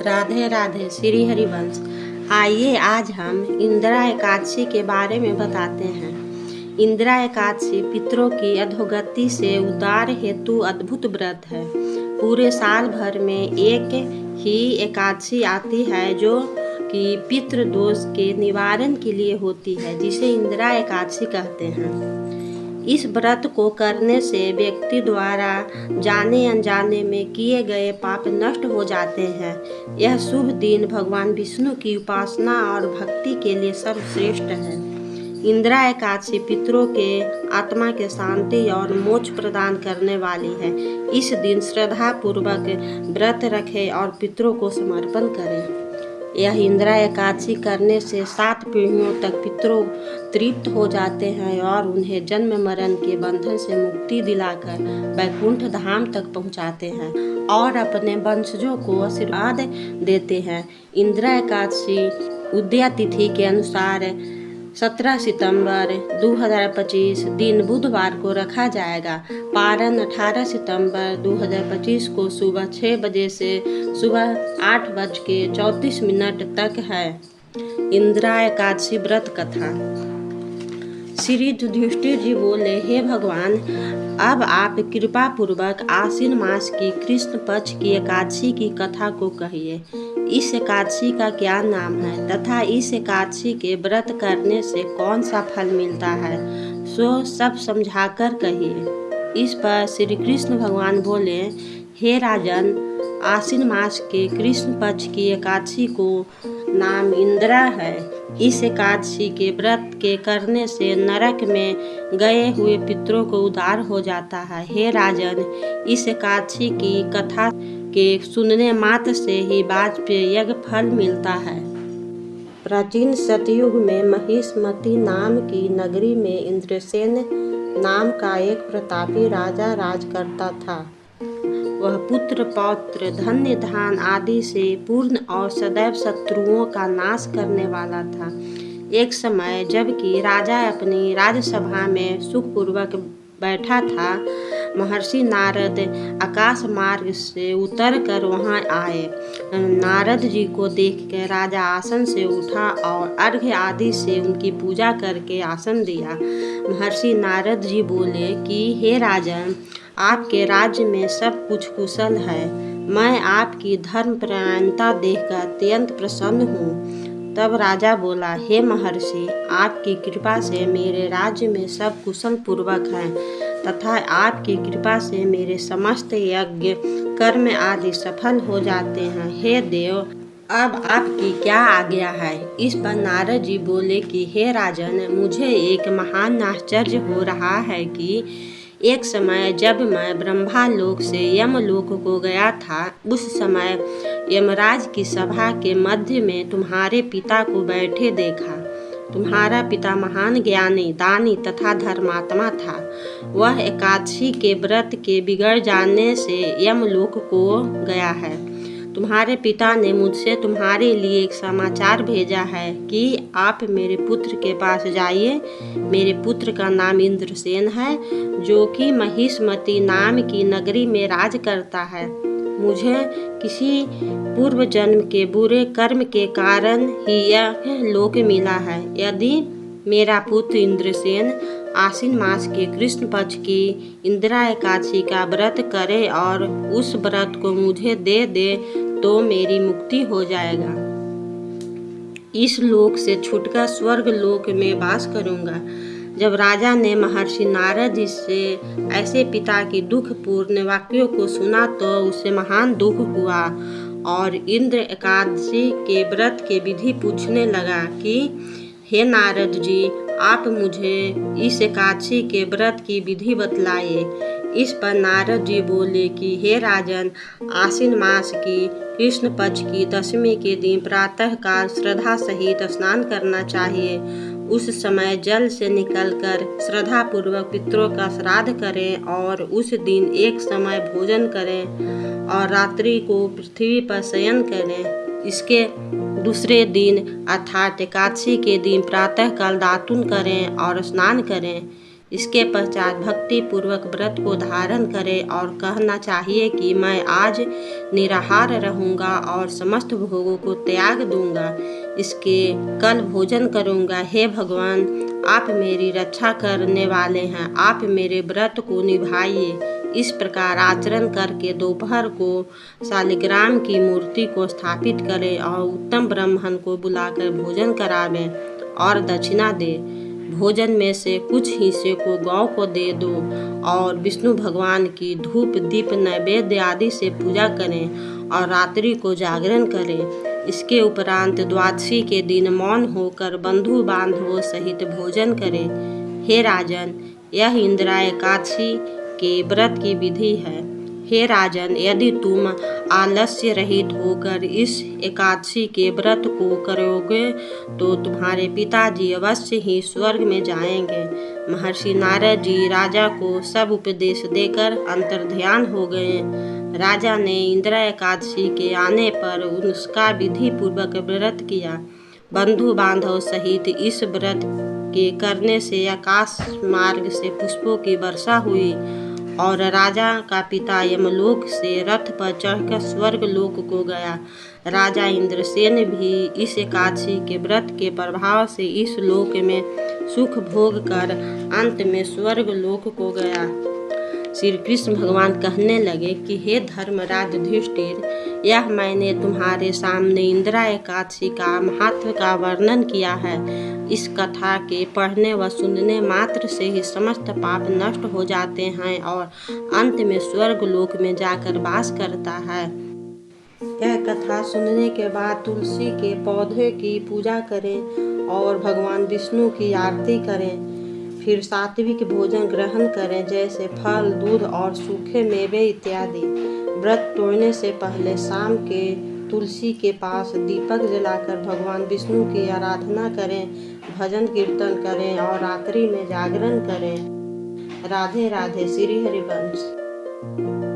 राधे राधे। श्री हरिवंश। आइए आज हम इंदिरा एकादशी के बारे में बताते हैं। इंदिरा एकादशी पितरों की अधोगति से उद्धार हेतु अद्भुत व्रत है। पूरे साल भर में एक ही एकादशी आती है जो कि पितृ दोष के निवारण के लिए होती है, जिसे इंदिरा एकादशी कहते हैं। इस व्रत को करने से व्यक्ति द्वारा जाने अनजाने में किए गए पाप नष्ट हो जाते हैं। यह शुभ दिन भगवान विष्णु की उपासना और भक्ति के लिए सर्वश्रेष्ठ है। इंदिरा एकादशी पितरों के आत्मा के शांति और मोक्ष प्रदान करने वाली है। इस दिन श्रद्धा पूर्वक व्रत रखें और पितरों को समर्पण करें। यह इंदिरा एकादशी करने से 7 पीढ़ियों तक पितरों तृप्त हो जाते हैं और उन्हें जन्म मरण के बंधन से मुक्ति दिलाकर वैकुंठ धाम तक पहुंचाते हैं और अपने वंशजों को आशीर्वाद देते हैं। इंदिरा एकादशी उदया तिथि के अनुसार 17 सितंबर 2025 दिन बुधवार को रखा जाएगा। पारण 18 सितंबर 2025 को सुबह 6 बजे से सुबह 8:34 तक है। इंदिरा एकादशी व्रत कथा। श्री युधिष्ठिर जी बोले, हे भगवान, अब आप कृपा पूर्वक आश्विन मास की कृष्ण पक्ष की एकादशी की कथा को कहिए। इस एकादशी का क्या नाम है तथा इस एकादशी के व्रत करने से कौन सा फल मिलता है, सो सब समझाकर कहिए। इस पर श्री कृष्ण भगवान बोले, हे राजन, आश्विन मास के कृष्ण पक्ष की एकादशी को नाम इंदिरा है। इस एकादशी के व्रत के करने से नरक में गए हुए पितरों को उद्धार हो जाता है। हे राजन, इस एकादशी की कथा के सुनने मात्र से ही वाजपेय यज्ञ फल मिलता है। प्राचीन सतयुग में महिष्मती नाम की नगरी में इंद्रसेन नाम का एक प्रतापी राजा राज करता था। वह पुत्र पौत्र धन्य धान आदि से पूर्ण और सदैव शत्रुओं का नाश करने वाला था। एक समय जबकि राजा अपनी राजसभा में सुखपूर्वक बैठा था, महर्षि नारद आकाश मार्ग से उतरकर वहां आए। नारद जी को देखकर राजा आसन से उठा और अर्घ्य आदि से उनकी पूजा करके आसन दिया। महर्षि नारद जी बोले कि हे राजन, आपके राज्य में सब कुछ कुशल है। मैं आपकी धर्मपरायणता देखकर अत्यंत प्रसन्न हूँ। तब राजा बोला, हे महर्षि, आपकी कृपा से मेरे राज्य में सब कुशल पूर्वक है तथा आपकी कृपा से मेरे समस्त यज्ञ कर्म आदि सफल हो जाते हैं। हे देव, अब आपकी क्या आज्ञा है। इस पर नारद जी बोले कि हे राजन, मुझे एक महान आश्चर्य हो रहा है कि एक समय जब मैं ब्रह्मालोक से यमलोक को गया था, उस समय यमराज की सभा के मध्य में तुम्हारे पिता को बैठे देखा। तुम्हारा पिता महान ज्ञानी, दानी तथा धर्मात्मा था। वह एकादशी के व्रत के बिगड़ जाने से यमलोक को गया है। तुम्हारे पिता ने मुझसे तुम्हारे लिए एक समाचार भेजा है कि आप मेरे पुत्र के पास जाइए। मेरे पुत्र का नाम इंद्रसेन है, जो कि महिष्मती नाम की नगरी में राज करता है। मुझे किसी पूर्व जन्म के बुरे कर्म के कारण ही यह लोक मिला है। यदि मेरा पुत्र इंद्रसेन आश्विन मास के कृष्ण पक्ष की इंदिरा एकादशी का व्रत करे और उस व्रत को मुझे दे दे तो मेरी मुक्ति हो जाएगा। इस लोक से छूटकर स्वर्ग लोक में वास करूंगा। जब राजा ने महर्षि नारद जी से ऐसे पिता की दुखपूर्ण वाक्यों को सुना तो उसे महान दुख हुआ और इंद्र एकादशी के व्रत के विधि पूछने लगा कि हे नारद जी, आप मुझे इस एकादशी के व्रत की विधि बतलाइए। इस पर नारद जी बोले कि हे राजन, आश्विन मास की कृष्ण पक्ष की दशमी के दिन प्रातः काल श्रद्धा सहित स्नान करना चाहिए। उस समय जल से निकलकर श्रद्धा पूर्वक पितरों का श्राद्ध करें और उस दिन एक समय भोजन करें और रात्रि को पृथ्वी पर शयन करें। इसके दूसरे दिन अर्थात एकादशी के दिन प्रातः काल दातुन करें और स्नान करें। इसके पश्चात भक्ति पूर्वक व्रत को धारण करें और कहना चाहिए कि मैं आज निराहार रहूँगा और समस्त भोगों को त्याग दूंगा। इसके कल भोजन करूँगा। हे भगवान, आप मेरी रक्षा करने वाले हैं, आप मेरे व्रत को निभाइए। इस प्रकार आचरण करके दोपहर को शालिग्राम की मूर्ति को स्थापित करें और उत्तम ब्राह्मण को बुलाकर भोजन करावें और दक्षिणा दे। भोजन में से कुछ हिस्से को गौ को दे दो और विष्णु भगवान की धूप दीप नैवेद्य आदि से पूजा करें और रात्रि को जागरण करें। इसके उपरांत द्वादशी के दिन मौन होकर बंधु बांधवों सहित भोजन करें। हे राजन, यह इंदिरा एकादशी के व्रत की विधि है। हे राजन, यदि तुम आलस्य रहित होकर इस एकादशी के व्रत को करोगे तो तुम्हारे पिताजी अवश्य ही स्वर्ग में जाएंगे। महर्षि नारद जी राजा को सब उपदेश देकर अंतर्ध्यान हो गए। राजा ने इंदिरा एकादशी के आने पर उसका विधि पूर्वक व्रत किया। बंधु बांधव सहित इस व्रत के करने से आकाश मार्ग से पुष्पों की वर्षा हुई और राजा का पिता यमलोक से रथ पर चढ़कर स्वर्ग लोक को गया। राजा इंद्रसेन भी इस एकादशी के व्रत के प्रभाव से इस लोक में सुख भोग कर अंत में स्वर्ग लोक को गया। श्री कृष्ण भगवान कहने लगे कि हे धर्मराज युधिष्ठिर, यह मैंने तुम्हारे सामने इंदिरा एकादशी का महत्व का वर्णन किया है। इस कथा के पढ़ने व सुनने मात्र से ही समस्त पाप नष्ट हो जाते हैं और अंत में स्वर्ग लोक में जाकर वास करता है। यह कथा सुनने के बाद तुलसी के पौधे की पूजा करें और भगवान विष्णु की आरती करें। फिर सात्विक भोजन ग्रहण करें, जैसे फल, दूध और सूखे मेवे इत्यादि। व्रत तोड़ने से पहले शाम के तुलसी के पास दीपक जलाकर भगवान विष्णु की आराधना करें, भजन कीर्तन करें और रात्रि में जागरण करें। राधे राधे। श्री हरिवंश।